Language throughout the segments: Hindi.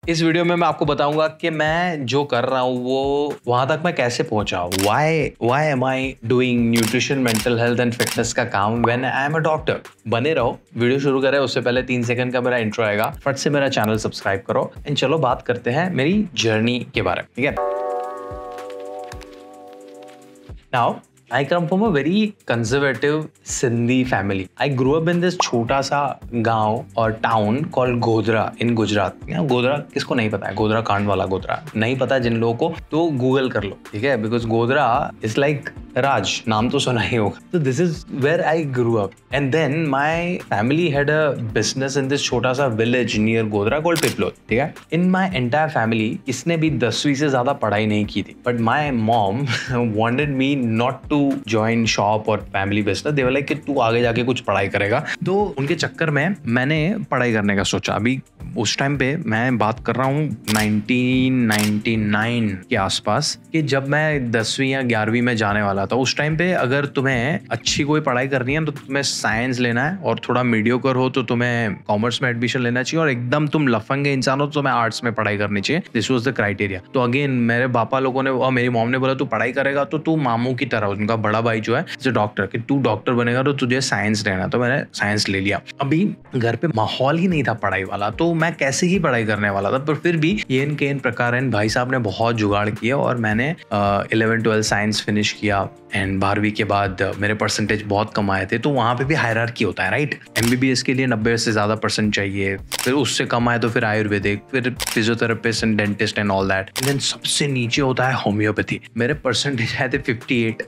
इस वीडियो में मैं आपको बताऊंगा कि मैं जो कर रहा हूँ वो वहां तक मैं कैसे पहुंचा हूँ। Why am I doing nutrition, mental health and fitness का काम when I am a doctor. बने रहो, वीडियो शुरू करें उससे पहले 3 सेकंड का मेरा इंट्रो आएगा। फट से मेरा चैनल सब्सक्राइब करो एंड चलो बात करते हैं मेरी जर्नी के बारे में, ठीक है। Now I come from a very conservative Sindhi family. I grew up in this छोटा सा गांव और town called Godhra in Gujarat. Godhra किसको नहीं पता है? गोधरा कांड वाला गोधरा नहीं पता जिन लोगों को तो गूगल कर लो, ठीक है, because Godhra is like Raj, नाम तो सुना ही होगा। तो this is where I grew up and then my family had a business in this छोटा सा village near Godhra called Piplod, ठीक है। इन माई एंटायर फैमिली इसने भी 10वीं से ज्यादा पढ़ाई नहीं की थी, but my mom wanted me not to join shop और family business. They were like कि तू आगे जाके कुछ पढ़ाई करेगा, तो उनके चक्कर में मैंने पढ़ाई करने का सोचा। अभी उस टाइम पे मैं बात कर रहा हूँ 1999 के आसपास, कि जब मैं 10वीं या 11वीं में जाने वाला था। उस टाइम पे अगर तुम्हें अच्छी कोई पढ़ाई करनी है तो तुम्हें साइंस लेना है, और थोड़ा मीडियोकर हो तो तुम्हें कॉमर्स में एडमिशन लेना चाहिए, और एकदम तुम लफंगे इंसान हो तो तुम्हें आर्ट्स में पढ़ाई करनी चाहिए। This was the criteria. तो अगेन मेरे पापा लोगों ने और मेरी मॉम ने बोला तू पढ़ाई करेगा तो तू मामू की तरह, उनका बड़ा भाई जो है जैसे डॉक्टर, कि तू डॉक्टर बनेगा तो तुझे साइंस लेना। तो मैंने साइंस ले लिया। अभी घर पे माहौल ही नहीं था पढ़ाई वाला, तो मैं कैसे ही पढ़ाई करने वाला था। पर फिर भी ये इनके इन प्रकार भाई साहब ने बहुत जुगाड़ किया और मैंने 11-12 साइंस फिनिश किया। एंड 12वीं के बाद मेरे परसेंटेज बहुत कम आए थे, तो वहाँ पे भी हायरार्की होता है, राइट। MBBS के लिए 90 से ज़्यादा परसेंट चाहिए, फिर उससे कम आए तो फिर आयुर्वेदिक, फिर physiotherapist and dentist and all that. Then सबसे नीचे होता है होम्योपैथी। मेरे परसेंटेज आए थे 58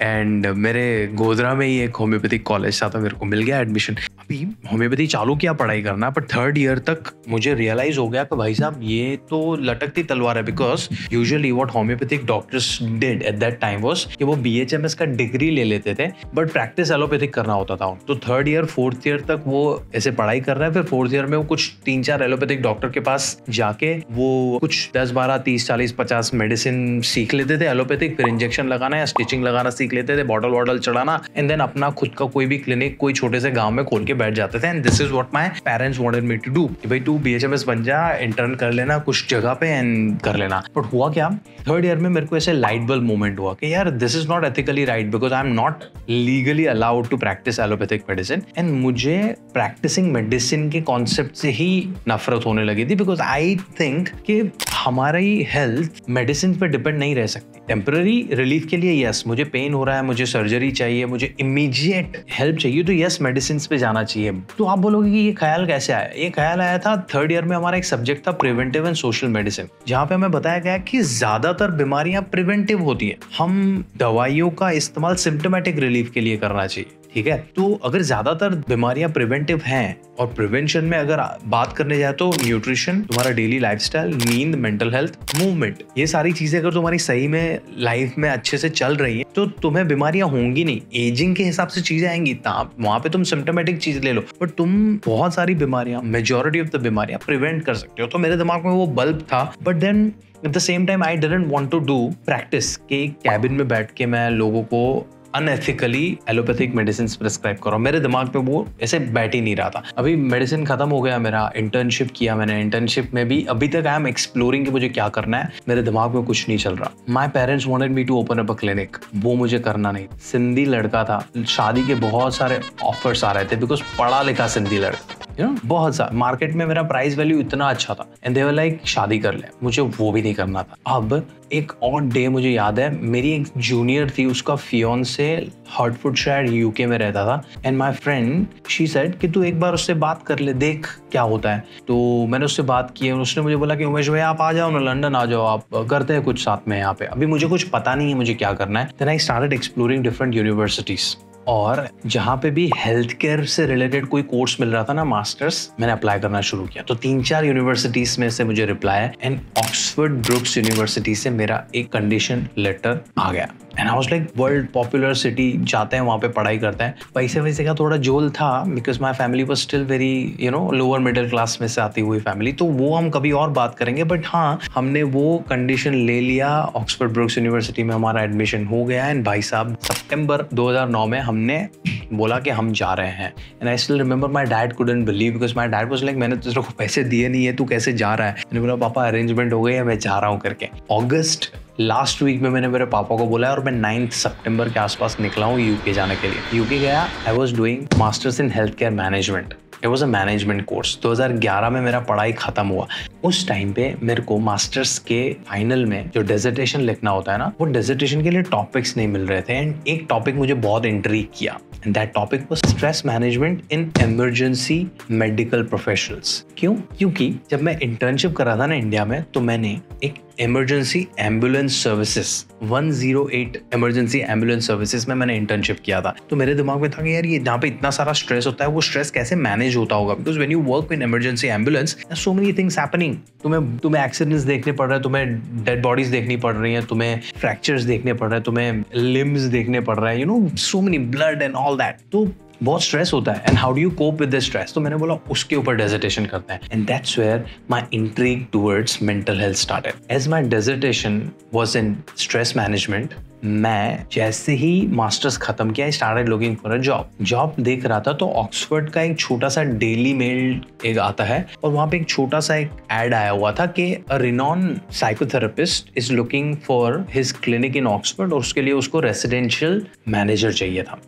एंड मेरे गोधरा में ही एक होम्योपैथिक कॉलेज था, तो मेरे को मिल गया एडमिशन। अभी होम्योपैथी चालू किया पढ़ाई करना, पर 3rd ईयर तक मुझे रियलाइज हो गया कि भाई साहब ये तो लटकती तलवार है। Because usually what homeopathic doctors did at that time was कि वो BHMS का डिग्री ले लेते थे, बट प्रैक्टिस एलोपैथिक करना होता था। तो 3rd ईयर 4th ईयर तक वो ऐसे पढ़ाई कर रहा है, फिर 4th ईयर में वो कुछ 3-4 एलोपैथिक डॉक्टर के पास जाके वो कुछ 10-12, 30, 40, 50 मेडिसिन सीख लेते थे एलोपैथिक, फिर इंजेक्शन लगाना या स्टिचिंग लगाना सीख लेते थे, बॉटल वॉटल चढ़ाना, एंड देन अपना खुद का कोई भी क्लिनिक कोई छोटे से गांव में खोल के बैठ जाते थे। And this is what my parents wanted me to do, कि भाई तू BHMS बन जा, इंटर्न कर लेना कुछ जगह पे एंड कर लेना। बट हुआ क्या, 3rd ईयर में मेरे को ऐसे लाइट बल्ब मोमेंट हुआ कि यार this is not ethically right, because I am not legally allowed to practice allopathic medicine. And मुझे प्रैक्टिसिंग मेडिसिन के कॉन्सेप्ट से ही नफरत होने लगी थी, बिकॉज आई थिंक कि हमारी हेल्थ मेडिसिन पे डिपेंड नहीं रह सकती। टेम्पररी रिलीफ के लिए यस, मुझे पेन हो रहा है, मुझे सर्जरी चाहिए, मुझे इमीडिएट हेल्प चाहिए, तो यस मेडिसिन पे जाना चाहिए। तो आप बोलोगे कि ये ख्याल कैसे आया? ये ख्याल आया था 3rd ईयर में, हमारा एक सब्जेक्ट था प्रिवेंटिव एंड सोशल मेडिसिन, जहाँ पे हमें बताया गया कि ज्यादातर बीमारियां प्रिवेंटिव होती है, हम दवाइयों का इस्तेमाल सिम्टोमेटिक रिलीफ के लिए करना चाहिए, ठीक है। तो अगर ज्यादातर बीमारियां प्रिवेंटिव हैं, और प्रिवेंशन में अगर बात करने जाए तो न्यूट्रिशन, तुम्हारा डेली लाइफस्टाइल, नींद, मेंटल हेल्थ, मूवमेंट, ये सारी चीजें अगर तुम्हारी सही में लाइफ में अच्छे से चल रही है तो तुम्हें बीमारियां होंगी नहीं। एजिंग के हिसाब से चीजें आएंगी, वहां पे तुम सिम्टोमेटिक चीज ले लो, बट तुम बहुत सारी बीमारियां, मेजॉरिटी ऑफ द बीमारियां प्रिवेंट कर सकते हो। तो मेरे दिमाग में वो बल्ब था, but then at the same time I didn't want to do practice के कैबिन में बैठ के मैं लोगों को अनएथिकली एलोपैथिक मेडिसिन प्रिस्क्राइब करो। मेरे दिमाग में वो ऐसे बैठ ही नहीं रहा था। अभी मेडिसिन खत्म हो गया मेरा, इंटर्नशिप किया मैंने। इंटर्नशिप में भी अभी तक आई एम एक्सप्लोरिंग कि मुझे क्या करना है, मेरे दिमाग में कुछ नहीं चल रहा। My parents wanted me to open up a clinic, वो मुझे करना नहीं। सिंधी लड़का था, शादी के बहुत सारे ऑफर्स आ रहे थे, बिकॉज पढ़ा लिखा सिंधी लड़का, बहुत सारा मार्केट में मेरा प्राइस वैल्यू इतना अच्छा था, एंड दे वर लाइक शादी कर ले। मुझे वो भी नहीं करना था। अब एक और डे मुझे याद है, मेरी एक जूनियर थी, उसका फियोंसे हर्टफोर्डशायर UK में रहता था, and my friend she said कि तू एक बार उससे बात कर ले, देख क्या होता है। तो मैंने उससे बात की और उसने मुझे बोला कि उमेश भाई आप आ जाओ ना, लंदन आ जाओ, आप करते हैं कुछ साथ में यहाँ पे। अभी मुझे कुछ पता नहीं है मुझे क्या करना है। Then I started exploring different universities, और जहाँ पे भी हेल्थ केयर से रिलेटेड कोई कोर्स मिल रहा था ना, मास्टर्स, मैंने अप्लाई करना शुरू किया। तो 3-4 यूनिवर्सिटीज में से मुझे रिप्लाई है, एंड ऑक्सफोर्ड ब्रुक्स यूनिवर्सिटी से मेरा एक कंडीशन लेटर आ गया। And I was like world popular city, जाते हैं वहाँ पे पढ़ाई करते हैं। पैसे वैसे का थोड़ा झोल था because my family was still very lower middle class में से आती हुई फैमिली, तो वो हम कभी और बात करेंगे। बट हाँ, हमने वो कंडीशन ले लिया, ऑक्सफोर्ड ब्रूक्स यूनिवर्सिटी में हमारा एडमिशन हो गया। एंड भाई साहब सितंबर 2009 में हमने बोला कि हम जा रहे हैं। And I still remember my dad couldn't believe because my dad was like मैंने तुझे को पैसे दिए नहीं है, तू कैसे जा रहा है? मैंने बोला पापा अरेंजमेंट हो गई है, मैं जा रहा हूँ करके। अगस्त लास्ट वीक में मैंने मेरे पापा को बोला और मैं 9 सितंबर के आसपास निकला हूँ यूके जाने के लिए। यूके गया, I was doing masters in health care management. It was a management course. 2011 में मेरा पढ़ाई खत्म हुआ। उस टाइम पे मेरे को मास्टर्स के फाइनल में जो डेजर्टेशन लिखना होता है ना, वो डेजर्टेशन के लिए टॉपिक्स नहीं मिल रहे थे। एंड एक टॉपिक मुझे बहुत इंट्रीग किया, and that topic was stress management in emergency medical professionals. क्यों? क्योंकि जब मैं इंटर्नशिप कर रहा था ना इंडिया में, तो मैंने एक emergency ambulance services 108 emergency ambulance services में मैंने इंटर्नशिप किया था। तो मेरे दिमाग में था कि यार ये जहाँ पे इतना सारा स्ट्रेस होता है, वो स्ट्रेस कैसे मैनेज होता होगा? Because when you work in emergency ambulance, so many things happening. तुम्हें एक्सीडेंट्स देखने पड़ रहे हैं, तुम्हें डेड बॉडीज देखनी पड़ रही हैं, तुम्हें फ्रैक्चर्स देखने पड़ रहे हैं, तुम्हें लिम्स देखने पड़ रहे हैं, so many blood and all that. तो बहुत स्ट्रेस होता है। And how do you cope with this stress? तो मैंने बोला उसके ऊपर डिसर्टेशन करते हैं। And that's where my intrigue towards mental health started. As my dissertation was in stress management, मैं जैसे ही मास्टर्स खत्म किया, I started looking for a job देख रहा था। तो ऑक्सफोर्ड का एक छोटा सा डेली मेल एक आता है, और वहां पे एक छोटा सा एक एड आया हुआ था कि a renowned psychotherapist is looking for his clinic in Oxford, और उसके लिए उसको रेसिडेंशियल मैनेजर चाहिए था।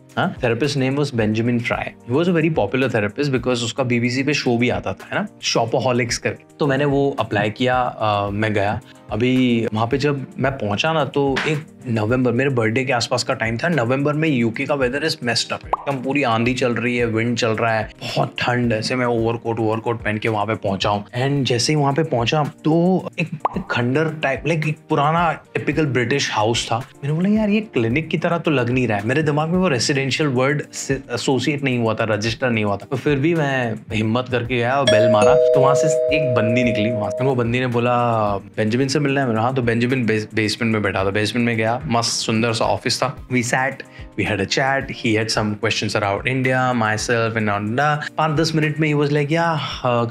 Therapist name was Benjamin Fry. He was a very popular therapist because उसका बीबीसी पे शो भी आता था, है ना, शॉपहॉलिक्स करके। तो मैंने वो अप्लाई किया, मैं गया। अभी वहाँ पे जब मैं पहुंचा ना, तो एक नवंबर, मेरे बर्थडे के आसपास का टाइम था। नवंबर में यूके का वेदर इज मेस्ड अप, एकदम पूरी आंधी चल रही है, विंड चल रहा है, बहुत ठंड। ऐसे मैं ओवरकोट पहन के वहाँ पे पहुंचा हूँ। एंड जैसे ही वहाँ पे पहुंचा तो एक खंडर टाइप, लाइक एक पुराना टिपिकल ब्रिटिश हाउस था। मैंने बोला यार ये क्लिनिक की तरह तो लग नहीं रहा है। मेरे दिमाग में वो रेसिडेंशियल वर्ड एसोसिएट नहीं हुआ था, रजिस्टर नहीं हुआ था। तो फिर भी मैं हिम्मत करके गया और बेल मारा। तो वहाँ से एक बंदी निकली। वहाँ से वो बंदी ने बोला बेंजामिन से मिलना है? मैंने हाँ। तो बेंजामिन बेसमेंट में बैठा था। बेसमेंट में गया, मस्त सुंदर सा ऑफिस था। We sat, we had a chat, he had some questions around India, myself and 5-10 minute में ही वाज लाइक या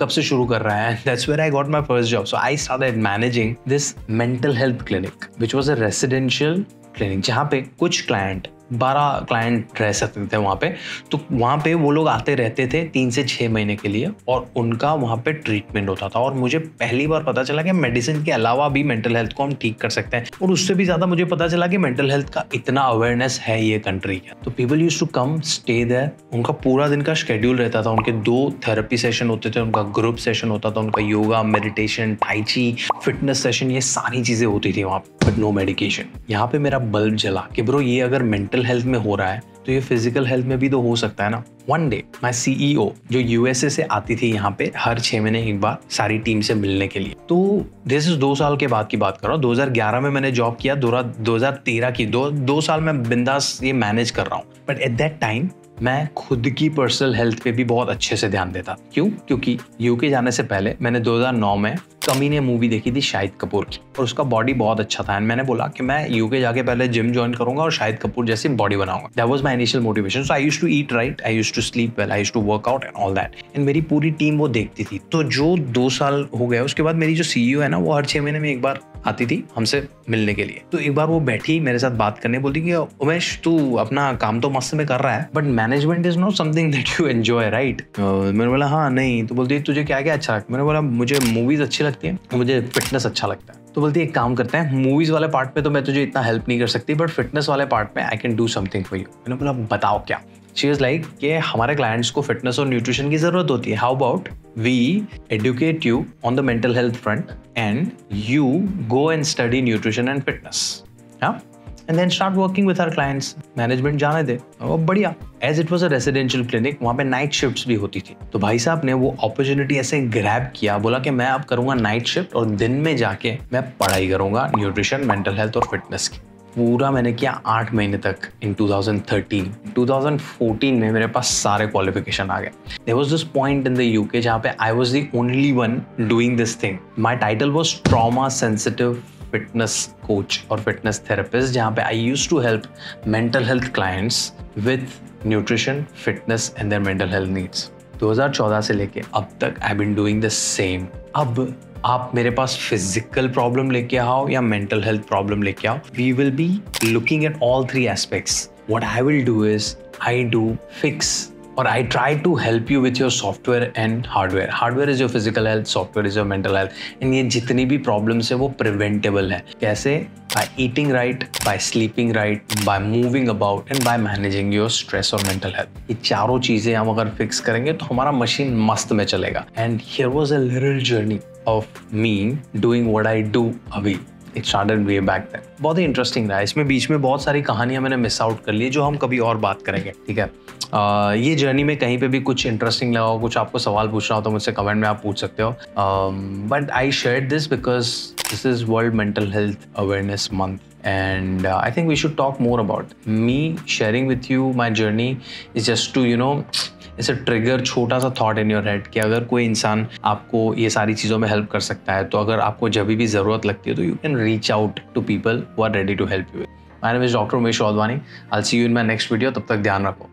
कब से शुरू कर रहा है? That's where I got my first job. So I started managing this mental health clinic which was a residential clinic, जहाँ पे कुछ क्लाइंट, 12 क्लाइंट रह सकते थे वहाँ पे। तो वहाँ पे वो लोग आते रहते थे 3 से 6 महीने के लिए, और उनका वहाँ पे ट्रीटमेंट होता था। और मुझे पहली बार पता चला कि मेडिसिन के अलावा भी मेंटल हेल्थ को हम ठीक कर सकते हैं। और उससे भी ज़्यादा मुझे पता चला कि मेंटल हेल्थ का इतना अवेयरनेस है ये कंट्री का। तो people used to come stay there. उनका पूरा दिन का शेड्यूल रहता था। उनके 2 थेरेपी सेशन होते थे, उनका ग्रुप सेशन होता था, उनका yoga, meditation, tai chi, fitness session, ये सारी चीज़ें होती थी वहाँ पे, बट नो मेडिकेशन। यहाँ पे मेरा बल्ब जला कि ब्रो ये अगर मेंटल हेल्थ में हो रहा है तो ये फिजिकल हेल्थ में भी तो हो सकता है ना। वन डे माई CEO जो यूएसए से आती थी यहाँ पे हर 6 महीने एक बार सारी टीम से मिलने के लिए, तो दिस इज 2 साल के बाद की बात कर रहा हूँ। 2011 में मैंने जॉब किया, 2013 की 2 साल में बिंदास ये मैनेज कर रहा हूँ। बट एट दैट टाइम मैं खुद की पर्सनल हेल्थ पे भी बहुत अच्छे से ध्यान देता। क्यों? क्योंकि यूके जाने से पहले मैंने 2009 में कमीने मूवी देखी थी शाहिद कपूर की, और उसका बॉडी बहुत अच्छा था। एंड मैंने बोला कि मैं यूके जाके पहले जिम ज्वाइन करूंगा और शाहिद कपूर जैसी बॉडी बनाऊंगा। That was my initial motivation. So I used to eat right, I used to sleep well, I used to work out and all that. And मेरी पूरी टीम वो देखती थी। तो जो 2 साल हो गए, उसके बाद मेरी जो CEO है ना, वो हर 6 महीने में एक बार आती थी हमसे मिलने के लिए। तो एक बार वो बैठी मेरे साथ बात करने, बोलती कि उमेश तू अपना काम तो मस्त में कर रहा है, but management is not something that you enjoy, right? मैंने बोला हाँ नहीं। तो बोलती तुझे क्या क्या अच्छा लगता है? मैंने बोला मुझे मूवीज अच्छी लगती है, मुझे फिटनेस अच्छा लगता है। तो बोलती एक काम करते हैं, मूवीज वाले पार्ट पे तो मैं तुझे इतना हेल्प नहीं कर सकती, बट फिटनेस वाले पार्ट में I can do something for you. मैंने बोला बताओ क्या? शी इज लाइक कि हमारे क्लाइंट्स को फिटनेस और न्यूट्रिशन की जरूरत होती है। How about we educate you on the mental health front and you go and study nutrition and fitness, हाँ, and then start working with our clients. Management जाने दे। वो बढ़िया। As it was a residential clinic, वहाँ पे नाइट शिफ्ट्स भी होती थी। तो भाई साहब ने वो अपॉर्चुनिटी ऐसे ग्रैब किया, बोला कि मैं अब करूंगा नाइट शिफ्ट और दिन में जाके मैं पढ़ाई करूंगा न्यूट्रिशन, मेंटल हेल्थ और फिटनेस की। पूरा मैंने किया 8 महीने तक इन 2013। 2014 में मेरे पास सारे क्वालिफिकेशन आ गए। There was this point in the UK जहाँ पे I was the only one doing this thing. My title was trauma sensitive fitness coach और फिटनेस थेरेपिस्ट, जहाँ पे I used to help mental health clients with nutrition, fitness and their mental health needs. 2014 से लेके अब तक I been doing the same. अब आप मेरे पास फिजिकल प्रॉब्लम लेके आओ या मेंटल हेल्थ प्रॉब्लम लेके आओ, we will be looking at all three aspects. What I will do is I do fix और I try to help you with your software and hardware. Hardware is your physical health, software is your mental health. And ये जितनी भी problems है वो preventable है। कैसे? By eating right, by sleeping right, by moving about and by managing your stress और mental health. ये चारों चीज़ें हम अगर fix करेंगे तो हमारा machine मस्त में चलेगा। And here was a little journey of me doing what I do अभी। It started way back then. बहुत ही इंटरेस्टिंग रहा। इसमें बीच में बहुत सारी कहानियां मैंने मिस आउट कर ली जो हम कभी और बात करेंगे, ठीक है। ये जर्नी में कहीं पे भी कुछ इंटरेस्टिंग लगा हो, कुछ आपको सवाल पूछना हो तो मुझसे कमेंट में आप पूछ सकते हो। But I shared this because this is world mental health awareness month and I think we should talk more about it. Me sharing with you my journey is just to it's a trigger, छोटा सा thought in your head कि अगर कोई इंसान आपको ये सारी चीज़ों में हेल्प कर सकता है तो अगर आपको जब भी ज़रूरत लगती है तो you can reach out to people who are ready to help you. My name is Dr. Umesh Wadhwani. I'll see you in my next video. तब तक ध्यान रखो।